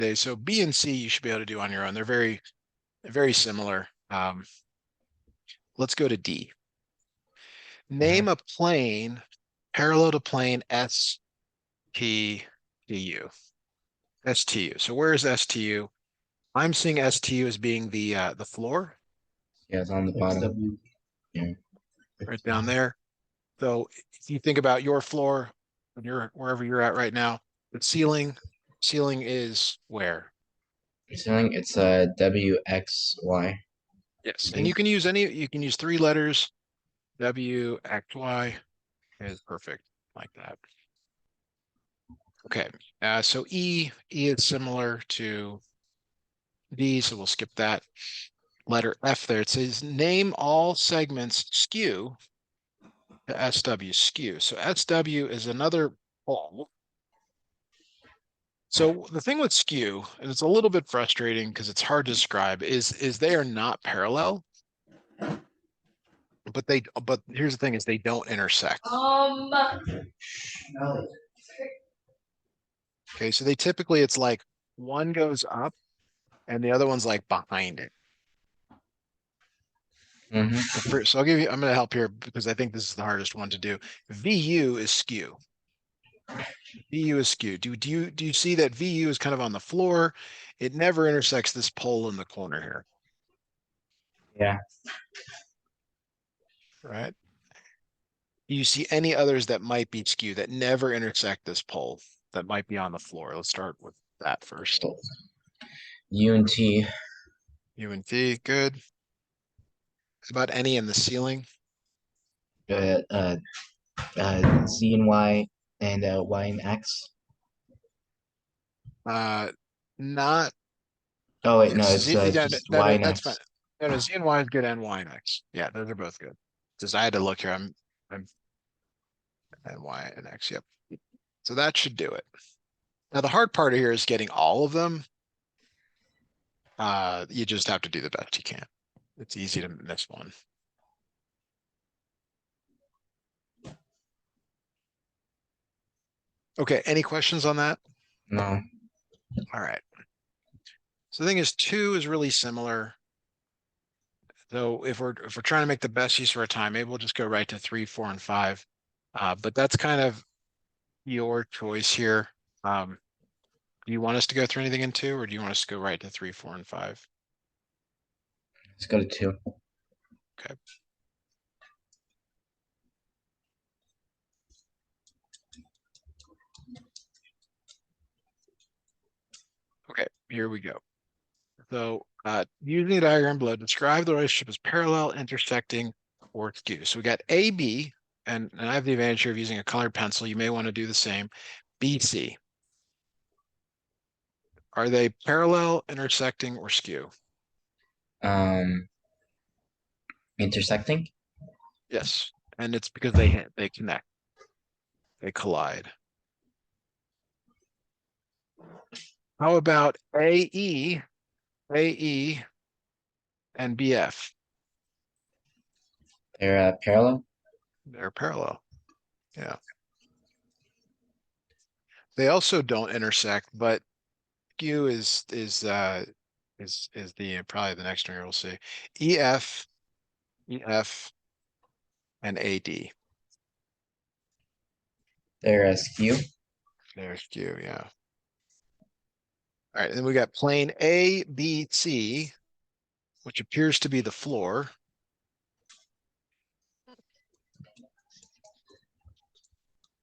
So B and C you should be able to do on your own. They're very similar. Let's go to D. Name a plane parallel to plane STU. STU. So where is STU? I'm seeing STU as being the floor Yeah, it's on the bottom. Yeah. right down there. So if you think about your floor, when you're wherever you're at right now, the ceiling is where? Ceiling, it's WXY. Yes. And you can use three letters. W, X, Y is perfect like that. Okay. So E is similar to D, so we'll skip that. Letter F there. It says name all segments skew to SW, skew. So SW is another pole. So the thing with skew, and it's a little bit frustrating because it's hard to describe, is they are not parallel, but here's the thing is they don't intersect. Okay, so they typically it's like one goes up and the other one's like behind it. So I'm going to help here because I think this is the hardest one to do. VU is skew. VU is skew. Do you see that VU is kind of on the floor? It never intersects this pole in the corner here, Yeah. right? Do you see any others that might be skew that never intersect this pole that might be on the floor? Let's start with that first. U and T. U and T, good. How about any in the ceiling? Uh, uh, Z and Y and Y and X. Not Oh wait, no, yes. it's Yeah, just Y and that's fine. X. No, Z and Y is good and Y and X. Yeah, those are both good. Just I had to look here. I'm and Y and X. Yep. So that should do it. Now the hard part here is getting all of them. You just have to do the best you can. It's easy to miss one. Okay, any questions on that? No. All right. So the thing is, two is really similar. So if we're trying to make the best use of our time, maybe we'll just go right to 3, 4, and 5. But that's kind of your choice here. Do you want us to go through anything in 2, or do you want us to go right to 3, 4, and 5? Let's go to 2. Okay. Okay, here we go. So using the diagram below, describe the relationship as parallel, intersecting, or skew. So we got AB, and I have the advantage here of using a colored pencil. You may want to do the same. BC. Are they parallel, intersecting, or skew? Um, intersecting. Yes. And it's because they connect, they collide. How about AE, and BF? They're parallel. They're parallel. Yeah. They also don't intersect, but skew is the probably the next one we'll see. EF, EF, and AD. They're skew. There's skew, yeah. All right, and then we got plane ABC, which appears to be the floor.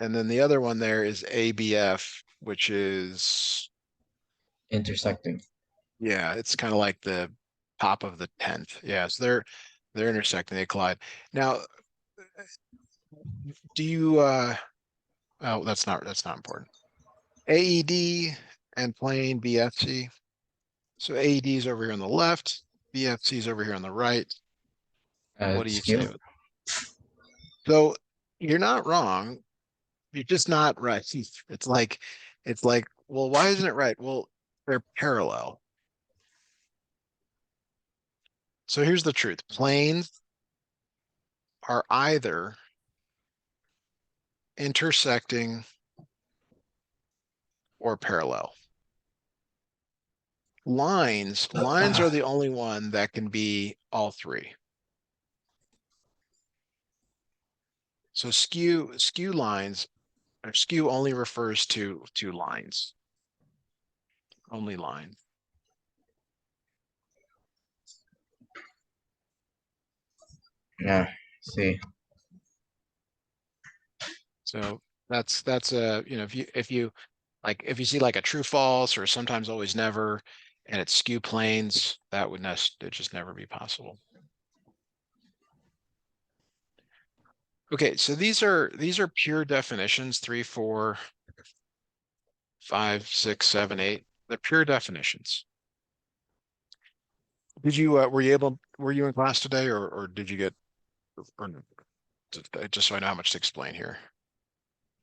And then the other one there is ABF, which is, Intersecting. yeah, it's kind of like the top of the tent. Yeah, so they're intersecting, they collide. Now, do you oh, that's not important. AED and plane BFC. So AED is over here on the left, BFC is over here on the right. What do you Skew. say? So you're not wrong. You're just not right. It's like, well, why isn't it right? Well, they're parallel. So here's the truth. Planes are either intersecting or parallel. Lines are the only one that can be all three. So skew lines, or skew only refers to lines, only lines. Yeah. See. So that's a, if you like, if you see like a true false or sometimes always never, and it's skew planes, that would it just never be possible. Okay, so these are pure definitions, 3, 4, 5, 6, 7, 8. They're pure definitions. Did you were you in class today, or did you get, or just so I know how much to explain here?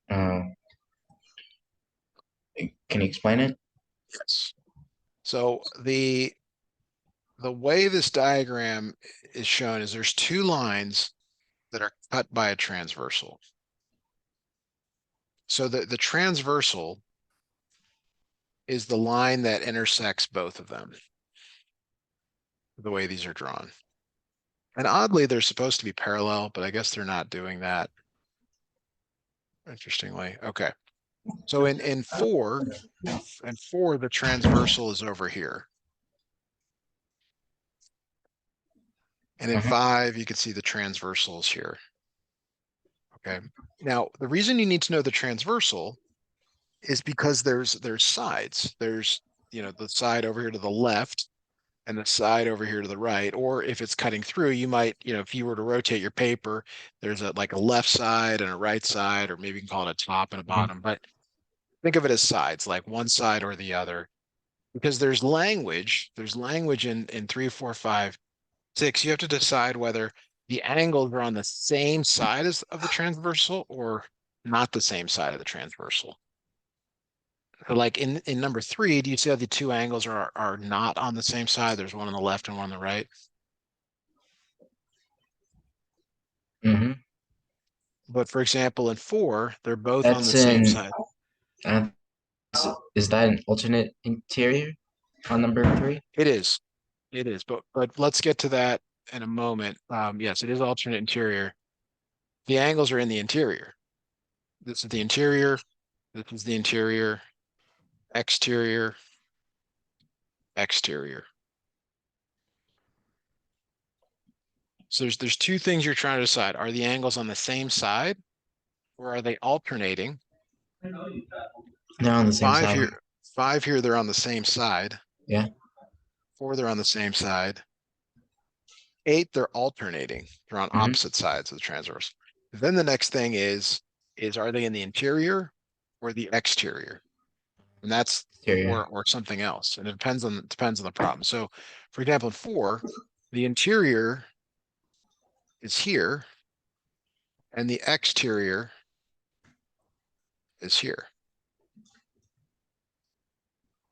Uh, can you explain it? Yes. So the way this diagram is shown is there's two lines that are cut by a transversal. So the transversal is the line that intersects both of them, the way these are drawn. And oddly, they're supposed to be parallel, but I guess they're not doing that, interestingly. Okay. So in four, and four, the transversal is over here. And in Uh-huh. five, you can see the transversals here. Okay. Now, the reason you need to know the transversal is because there's sides. There's, the side over here to the left and the side over here to the right. Or if it's cutting through, you might, if you were to rotate your paper, there's like a left side and a right side, or maybe you can call it a top and a Mhm. bottom. But think of it as sides, like one side or the other. Because there's language in 3, 4, 5, 6. You have to decide whether the angles are on the same side of the transversal or not the same side of the transversal. So like in number 3, do you see how the two angles are not on the same side? There's one on the left and one on the right. Mm-hmm. But for example, in 4, they're both on the That's same in. side. Uh, is that an alternate interior on number 3? It is. It is. But let's get to that in a moment. Yes, it is alternate interior. The angles are in the interior. This is the interior. This is the interior, exterior, exterior. So there's two things you're trying to decide. Are the angles on the same side or are they alternating? They're on the same Five side. here, five here, they're on the same side. Yeah. 4, they're on the same side. 8, they're alternating. They're on Mm-hmm. opposite sides of the transverse. Then the next thing is are they in the interior or the exterior? And that's Exterior. or something else. And it depends on the problem. So for example, in 4, the interior is here and the exterior is here.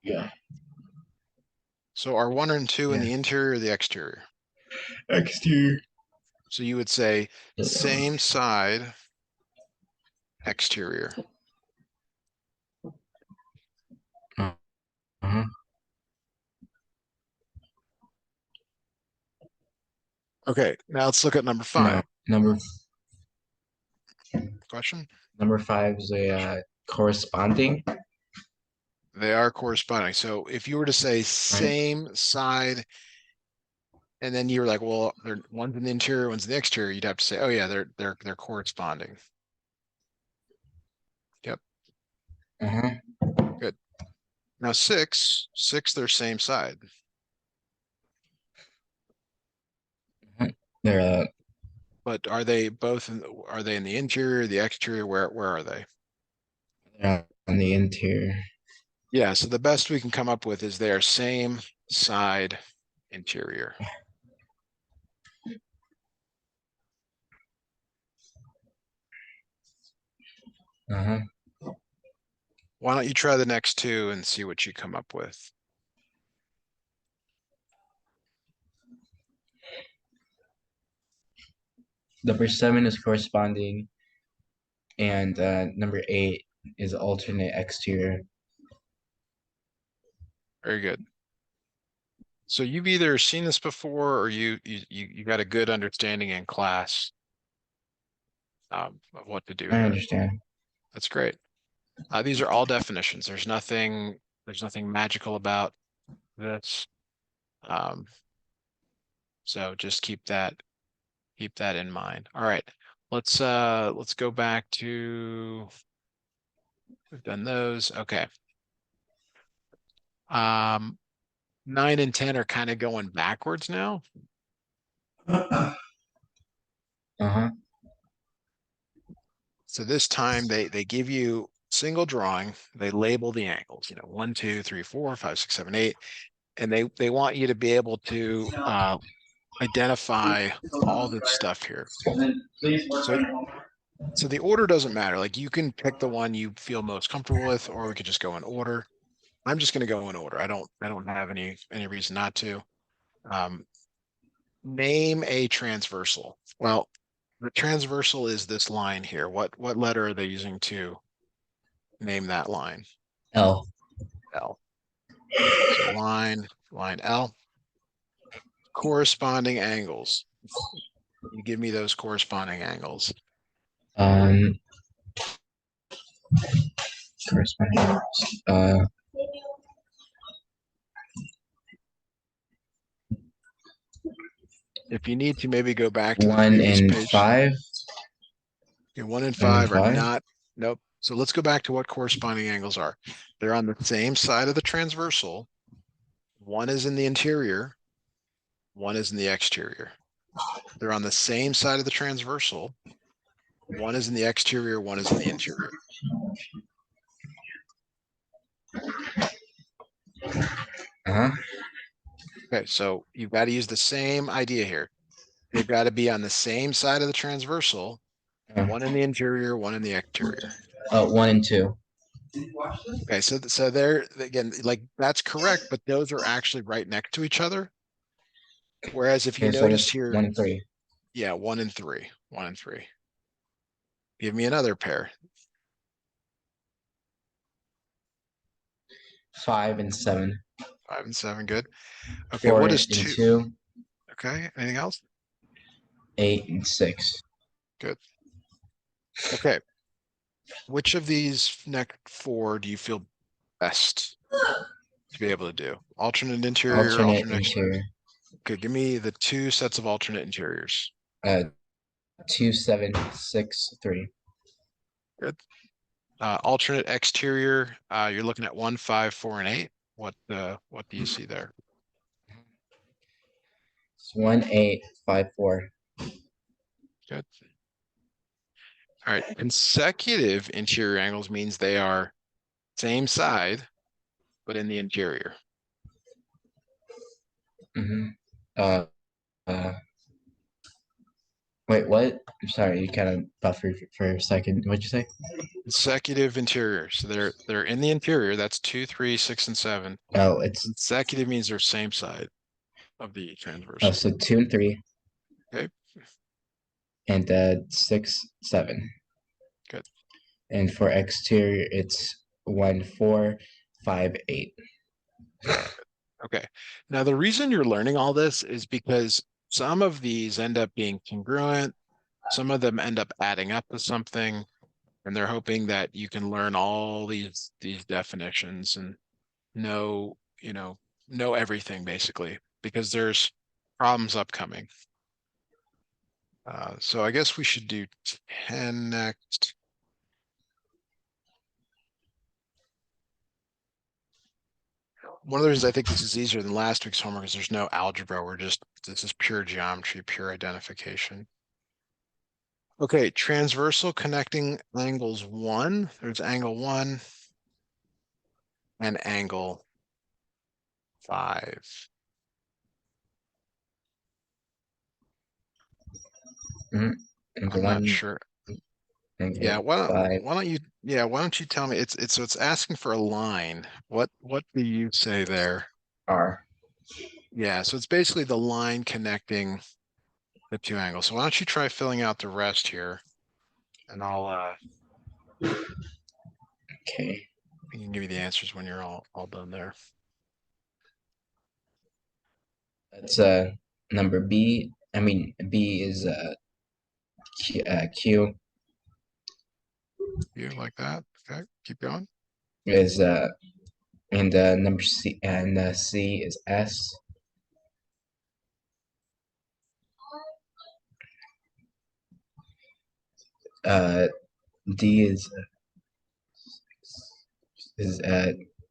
Yeah. So are 1 and 2 in Yeah. the interior or the exterior? Exterior. So you would say Yeah. same side, exterior. Uh-huh. Okay, now let's look at number No. 5. Question? Number 5 is a corresponding. They are corresponding. So if you were to say Right. same side, and then you were like, well, one's in the interior, one's in the exterior, you'd have to say, oh yeah, they're corresponding. Yep, Uh-huh. good. Now 6, they're same side. They're But are they both are they in the interior, the exterior? Where are they? on the interior. Yeah, so the best we can come up with is they are same side interior. Uh-huh. Why don't you try the next two and see what you come up with? Number 7 is corresponding, and number 8 is alternate exterior. Very good. So you've either seen this before or you got a good understanding in class of what to do I here. understand. That's great. These are all definitions. There's nothing magical about this. Um, so just keep that in mind. All right. Let's go back to we've done those. Okay. Um, 9 and 10 are kind of going backwards now. Uh-huh. So this time they give you single drawing, they label the angles, 1, 2, 3, 4, 5, 6, 7, 8, and they want you to be able to identify all this stuff here. So so the order doesn't matter. Like you can pick the one you feel most comfortable with, or we could just go in order. I'm just going to go in order. I don't have any reason not to. Um, Name a transversal. Well, the transversal is this line here. What letter are they using to name that line? L. L. So line L. Corresponding angles. You give me those corresponding angles. Um, corresponding. Uh, If you need to, maybe go back to the one previous and page. five. Okay, 1 and One and 5 are five. not. Nope. So let's go back to what corresponding angles are. They're on the same side of the transversal. One is in the interior, one is in the exterior. They're on the same side of the transversal. One is in the exterior, one is in the interior. Uh-huh. Okay, so you've got to use the same idea here. They've got to be on the same side of the transversal, one in the interior, one in the exterior. One and two. Okay, so there again, like that's correct, but those are actually right next to each other. Whereas if you Okay, so I guess notice here, one and three. yeah, 1 and 3, 1 and 3. Give me another pair. 5 and 7. 5 and 7, good. Okay, Four what and is 2? two. Okay, anything else? 8 and 6. Good. Okay, which of these next four do you feel best to be able to do? Alternate interior, Alternate alternate. interior. Okay, give me the two sets of alternate interiors. Uh, 2, 7, 6, 3. Good. Alternate exterior, you're looking at 1, 5, 4, and 8. What do you see there? It's 1, 8, 5, 4. Good. All right. Consecutive interior angles means they are same side, but in the interior. Mm-hmm. Uh, uh, wait, what? I'm sorry, you kind of buffered for a second. What'd you say? Consecutive interior. So they're in the interior. That's 2, 3, 6, and 7. Oh, it's Consecutive means they're same side of the transversal. so 2 and 3, Okay, and 6, 7. good. And for exterior, it's 1, 4, 5, 8. Okay. Now the reason you're learning all this is because some of these end up being congruent, some of them end up adding up to something, and they're hoping that you can learn all these definitions and know, know everything basically, because there's problems upcoming. So I guess we should do 10 next. One of the reasons I think this is easier than last week's homework is there's no algebra. This is pure geometry, pure identification. Okay, transversal connecting angles 1. There's angle 1 and angle 5. Mm-hmm. And I'm not 1, sure. and Yeah, why don't 5. why don't you yeah, why don't you tell me it's asking for a line. What do you say there? R. Yeah, so it's basically the line connecting the two angles. So why don't you try filling out the rest here and Okay. you can give me the answers when you're all done there. That's number B. I mean B is Q You like that? Okay, keep going. is and number C and C is S. Uh, D is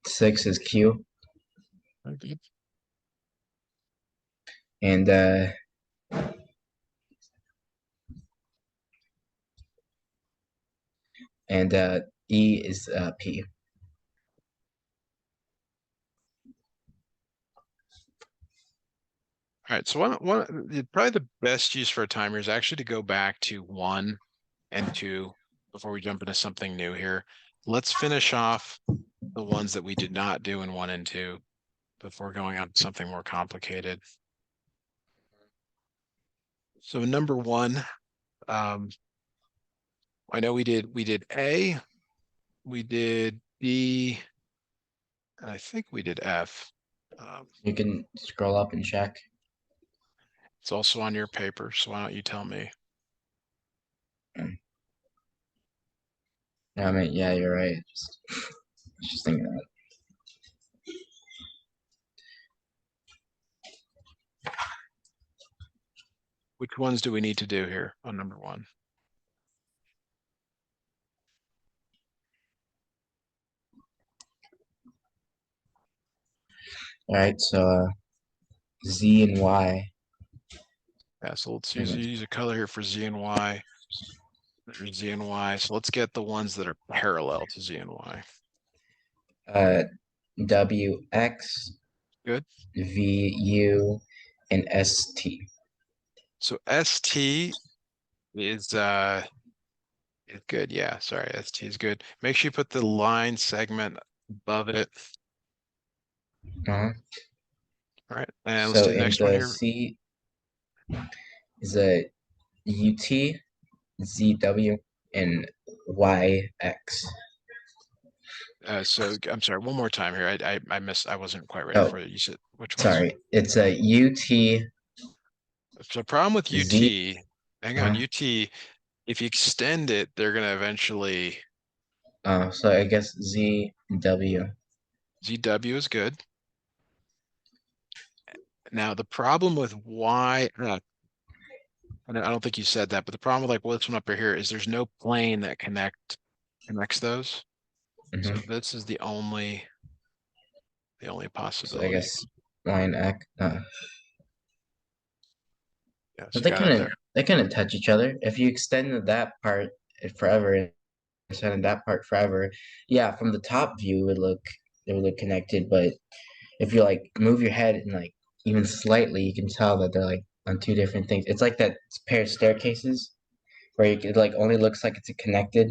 6 is Q Very good. and and E is P. All right, so probably the best use for a timer is actually to go back to 1 and 2 before we jump into something new here. Let's finish off the ones that we did not do in 1 and 2 before going on to something more complicated. So number one, um, I know we did A, we did B, and I think we did F. You can scroll up and check. It's also on your paper, so why don't you tell me? I mean, yeah, you're right. Just thinking that. Which ones do we need to do here on number one? All right, so Z and Y. Yeah, so let's Hang on. use a color here for Z and Y. There's Z and Y. So let's get the ones that are parallel to Z and Y. Uh, W X Good. V U and S T. So ST is good. Yeah, sorry, ST is good. Make sure you put the line segment above it. Uh-huh. All right, and let's So do the in next one the here. C is a U T Z W and Y X. So I'm sorry, one more time here. I missed. I wasn't quite ready Oh, for it. You said which ones? sorry. It's a U T So problem with Z. UT, hang on, UT, if you extend it, they're gonna eventually So I guess Z W. ZW is good. Now the problem with Y, and I don't think you said that, but the problem with like well, this one up here is there's no plane that connects those. So Mm-hmm. this is the only So I possibility. guess line X. Yes, But you got it there. they kind of touch each other. If you extended that part forever and extended that part forever, yeah, from the top view it would look connected. But if you like move your head and like even slightly, you can tell that they're like on two different things. It's like that pair of staircases where it like only looks like it's connected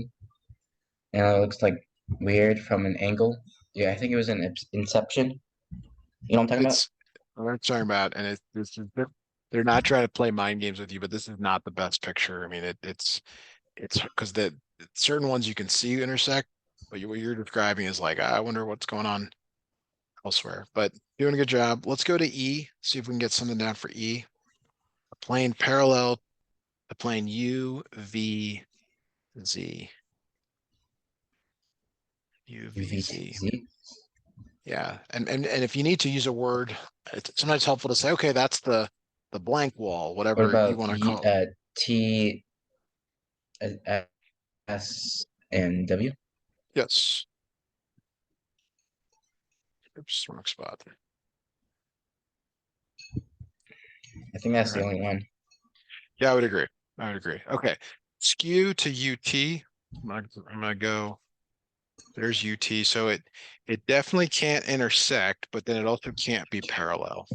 and it looks like weird from an angle. Yeah, I think it was in Inception. You know what I'm talking about? It's what I'm talking about, and they're not trying to play mind games with you, but this is not the best picture. I mean, it's because the certain ones you can see intersect, but what you're describing is like, I wonder what's going on elsewhere. But doing a good job. Let's go to E, see if we can get something down for E. A plane parallel, the plane U, V, Z. U, V, Z. UVZ. Yeah. And if you need to use a word, it's sometimes helpful to say, okay, that's the blank wall, What whatever you about want to call it. T S and W? Yes. Oops, wrong spot. I think that's All the right. only one. Yeah, I would agree. I would agree. Okay. Skew to UT. I'm gonna go. There's UT. So it definitely can't intersect, but then it also can't be parallel.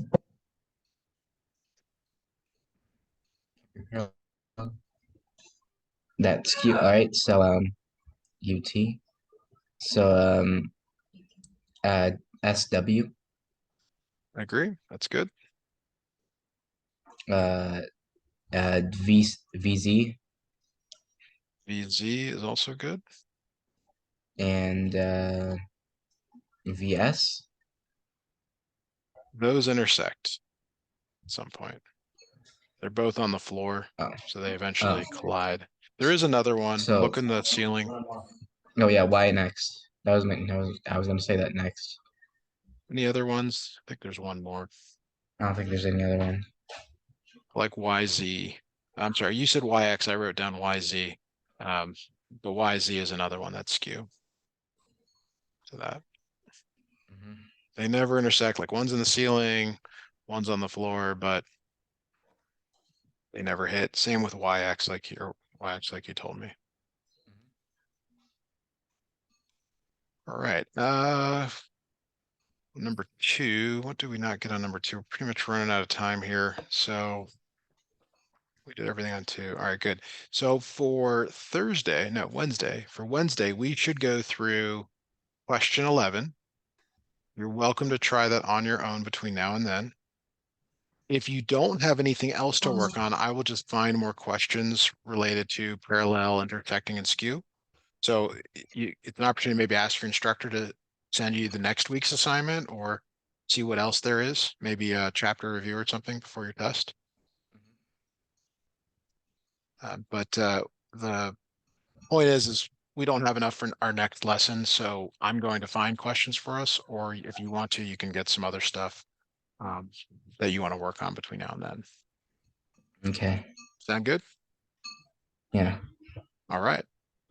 That's cute. All right. So UT. So uh SW. I agree. That's good. Uh VZ VZ is also good. and VS. Those intersect. some point. They're both on the floor, Oh, so they oh. eventually collide. There is another one. So, Look in the ceiling. oh yeah, why next? I was gonna say that next. Any other ones? I think there's one more. I don't think there's any other one. Like YZ. I'm sorry, you said YX. I wrote down YZ. Um, the YZ is another one that's skew. So that Mhm. they never intersect. Like one's in the ceiling, one's on the floor, but they never hit. Same with YX, like you told me. All right. Number two. What do we not get on number two? We're pretty much running out of time here. So we did everything on two. All right, good. So for Wednesday, we should go through question 11. You're welcome to try that on your own between now and then. If you don't have anything else to work on, I will just find more questions related to parallel, intersecting, and skew. So it's an opportunity to maybe ask your instructor to send you the next week's assignment or see what else there is, maybe a chapter review or something before your test. But the point is we don't have enough for our next lesson, so I'm going to find questions for us, or if you want to, you can get some other stuff um, that you want to work on between now and then. Okay. Sound good? Yeah. All right.